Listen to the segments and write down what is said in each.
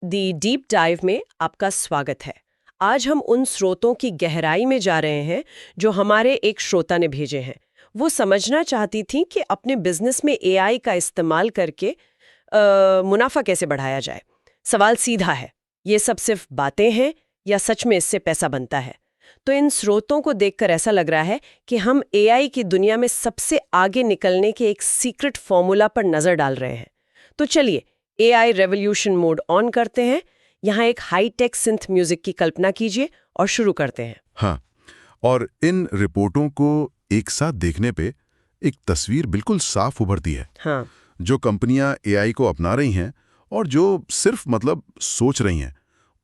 दी deep dive में आपका स्वागत है। आज हम उन स्रोतों की गहराई में जा रहे हैं जो हमारे एक श्रोता ने भेजे हैं। वो समझना चाहती थी कि अपने बिजनेस में एआई का इस्तेमाल करके मुनाफा कैसे बढ़ाया जाए। सवाल सीधा है, ये सब सिर्फ बातें हैं या सच में इससे पैसा बनता है? तो इन स्रोतों को देखकर ऐसा लग रहा है कि हम एआई की दुनिया में सबसे आगे निकलने के एक सीक्रेट फॉर्मूला पर नजर डाल रहे हैं। तो चलिए एआई रेवोल्यूशन मोड ऑन करते हैं। यहाँ एक हाई टेक सिंथ म्यूजिक की कल्पना कीजिए और शुरू करते हैं। हाँ, और इन रिपोर्टों को एक साथ देखने पे एक तस्वीर बिल्कुल साफ उभरती है। हाँ, जो कंपनियां एआई को अपना रही हैं और जो सिर्फ सोच रही हैं,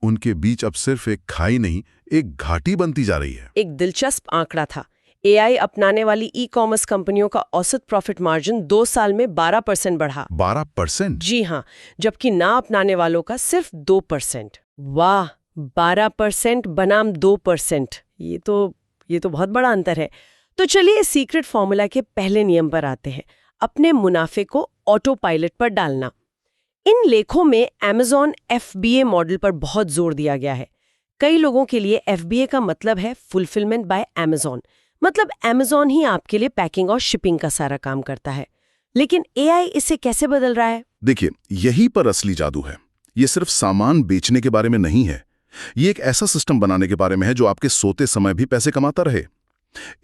उनके बीच अब सिर्फ एक खाई नहीं, एक घाटी बनती जा रही है। एक दिलचस्प आंकड़ा था। एआई अपनाने वाली ई कॉमर्स कंपनियों का औसत प्रॉफिट मार्जिन 2 साल में 12% बढ़ा। 12%? जी हाँ, जबकि ना अपनाने वालों का सिर्फ 2%। वाह, 12% बनाम 2%। ये तो बहुत बड़ा अंतर है। तो चलिए सीक्रेट फॉर्मूला के पहले नियम पर आते हैं, अपने मुनाफे को ऑटो पायलट पर डालना। इन लेखों में Amazon FBA मॉडल पर बहुत जोर दिया गया है। कई लोगों के लिए FBA का मतलब है फुलफिलमेंट बाय Amazon, मतलब Amazon ही आपके लिए पैकिंग और शिपिंग का सारा काम करता है। लेकिन एआई इसे कैसे बदल रहा है? देखिए, यही पर असली जादू है। ये सिर्फ सामान बेचने के बारे में नहीं है, ये एक ऐसा सिस्टम बनाने के बारे में है जो आपके सोते समय भी पैसे कमाता रहे।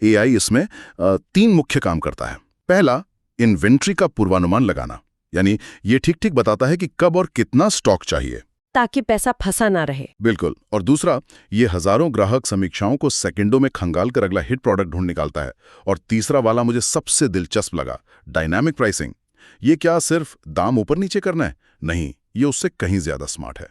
एआई इसमें 3 मुख्य काम करता है। पहला, इन्वेंट्री का पूर्वानुमान लगाना, यानी ये ठीक-ठीक बताता है कि कब और कितना स्टॉक चाहिए, ताकि पैसा फंसा ना रहे। बिल्कुल। और दूसरा, ये हजारों ग्राहक समीक्षाओं को सेकंडों में खंगाल कर अगला हिट प्रोडक्ट ढूंढ निकालता है। और तीसरा वाला मुझे सबसे दिलचस्प लगा, डायनामिक प्राइसिंग। ये क्या सिर्फ दाम ऊपर नीचे करना है? नहीं, ये उससे कहीं ज्यादा स्मार्ट है।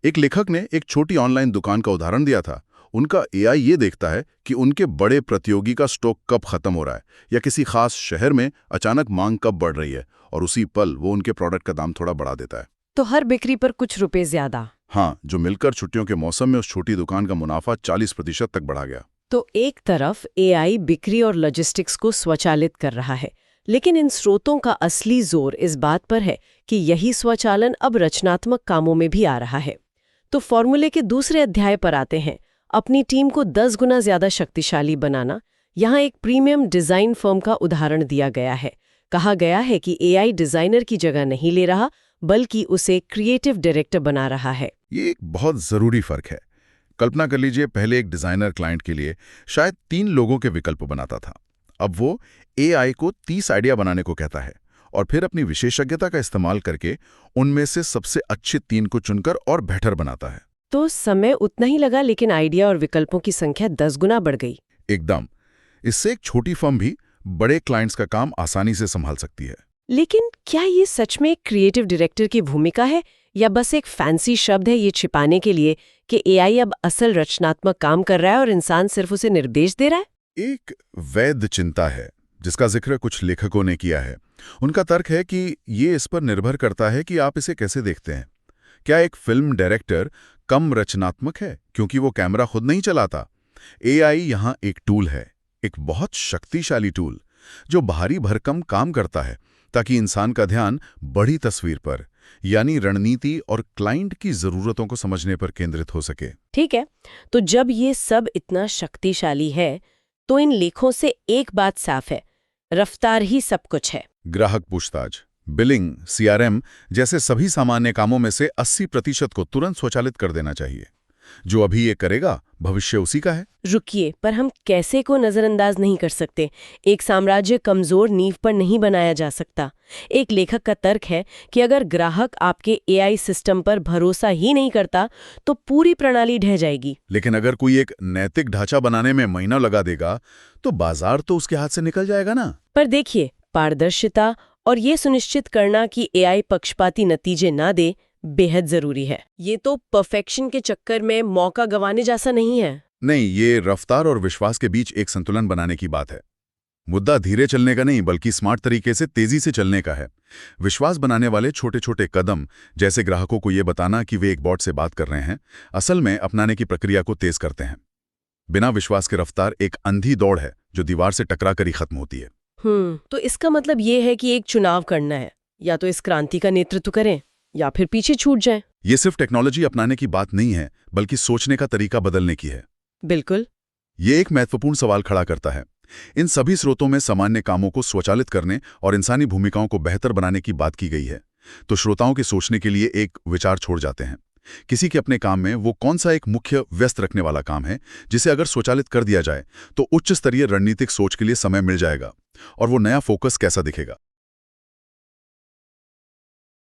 एक लेखक ने एक छोटी ऑनलाइन दुकान का उदाहरण दिया था। उनका एआई ये देखता है कि उनके बड़े प्रतियोगी का स्टॉक कब खत्म हो रहा है या किसी खास शहर में अचानक मांग कब बढ़ रही है, और उसी पल वो उनके प्रोडक्ट का दाम थोड़ा बढ़ा देता है। तो हर बिक्री पर कुछ रुपए ज्यादा। हाँ, जो मिलकर छुट्टियों के मौसम में उस छोटी दुकान का मुनाफा 40% तक बढ़ा गया। तो एक तरफ एआई बिक्री और लॉजिस्टिक्स को स्वचालित कर रहा है, लेकिन इन स्रोतों का असली जोर इस बात पर है कि यही स्वचालन अब रचनात्मक कामों में भी आ रहा है। तो फॉर्मूले के दूसरे अध्याय पर आते हैं, अपनी टीम को 10 गुना ज्यादा शक्तिशाली बनाना। यहाँ एक प्रीमियम डिजाइन फर्म का उदाहरण दिया गया है। कहा गया है कि एआई डिजाइनर की जगह नहीं ले रहा, बल्कि उसे क्रिएटिव डायरेक्टर बना रहा है। ये एक बहुत जरूरी फर्क है। कल्पना कर लीजिए, पहले एक डिजाइनर क्लाइंट के लिए शायद 3 लोगों के विकल्प बनाता था। अब वो एआई को 30 आइडिया बनाने को कहता है और फिर अपनी विशेषज्ञता का इस्तेमाल करके उनमें से सबसे अच्छे 3 को चुनकर और बेहतर बनाता है। तो समय उतना ही लगा, लेकिन आइडिया और विकल्पों की संख्या 10 गुना बढ़ गई। एकदम। इससे एक छोटी फर्म भी बड़े क्लाइंट्स का काम आसानी से संभाल सकती है। लेकिन क्या ये सच में क्रिएटिव डायरेक्टर की भूमिका है, या बस एक फैंसी शब्द है ये छिपाने के लिए कि एआई अब असल रचनात्मक काम कर रहा है और इंसान सिर्फ उसे निर्देश दे रहा है? एक वैध चिंता है जिसका जिक्र कुछ लेखकों ने किया है। उनका तर्क है कि ये इस पर निर्भर करता है कि आप इसे कैसे देखते हैं। क्या एक फिल्म डायरेक्टर कम रचनात्मक है क्योंकि वो कैमरा खुद नहीं चलाता? एआई यहाँ एक टूल है, एक बहुत शक्तिशाली टूल, जो बाहरी भरकम काम करता है ताकि इंसान का ध्यान बड़ी तस्वीर पर, यानी रणनीति और क्लाइंट की जरूरतों को समझने पर केंद्रित हो सके। ठीक है, तो जब ये सब इतना शक्तिशाली है, तो इन लेखों से एक बात साफ है, रफ्तार ही सब कुछ है। ग्राहक पूछताछ, बिलिंग, सीआरएम जैसे सभी सामान्य कामों में से 80% को तुरंत स्वचालित कर देना चाहिए। जो अभी ये करेगा, भविष्य उसी का है। रुकिए, पर हम कैसे को नजरअंदाज नहीं कर सकते। एक साम्राज्य कमजोर नींव पर नहीं बनाया जा सकता। एक लेखक का तर्क है कि अगर ग्राहक आपके एआई सिस्टम पर भरोसा ही नहीं करता, तो पूरी प्रणाली ढह जाएगी। लेकिन अगर कोई एक नैतिक ढांचा बनाने में महीना लगा देगा, तो बाजार तो उसके हाथ से निकल जाएगा ना। पर देखिए, पारदर्शिता और ये सुनिश्चित करना कि एआई पक्षपाती नतीजे ना दे, बेहद जरूरी है। ये तो परफेक्शन के चक्कर में मौका गंवाने जैसा नहीं है। नहीं, ये रफ्तार और विश्वास के बीच एक संतुलन बनाने की बात है। मुद्दा धीरे चलने का नहीं, बल्कि स्मार्ट तरीके से तेजी से चलने का है। विश्वास बनाने वाले छोटे छोटे कदम, जैसे ग्राहकों को ये बताना कि वे एक बॉट से बात कर रहे हैं, असल में अपनाने की प्रक्रिया को तेज करते हैं। बिना विश्वास के रफ्तार एक अंधी दौड़ है जो दीवार से टकरा कर ही खत्म होती है। तो इसका मतलब ये है कि एक चुनाव करना है, या तो इस क्रांति का नेतृत्व करें या फिर पीछे छूट जाएं। ये सिर्फ टेक्नोलॉजी अपनाने की बात नहीं है, बल्कि सोचने का तरीका बदलने की है। बिल्कुल। ये एक महत्वपूर्ण सवाल खड़ा करता है। इन सभी स्रोतों में सामान्य कामों को स्वचालित करने और इंसानी भूमिकाओं को बेहतर बनाने की बात की गई है। तो श्रोताओं के सोचने के लिए एक विचार छोड़ जाते हैं। किसी के अपने काम में वो कौन सा एक मुख्य व्यस्त रखने वाला काम है जिसे अगर स्वचालित कर दिया जाए तो उच्च स्तरीय रणनीतिक सोच के लिए समय मिल जाएगा, और वो नया फोकस कैसा दिखेगा।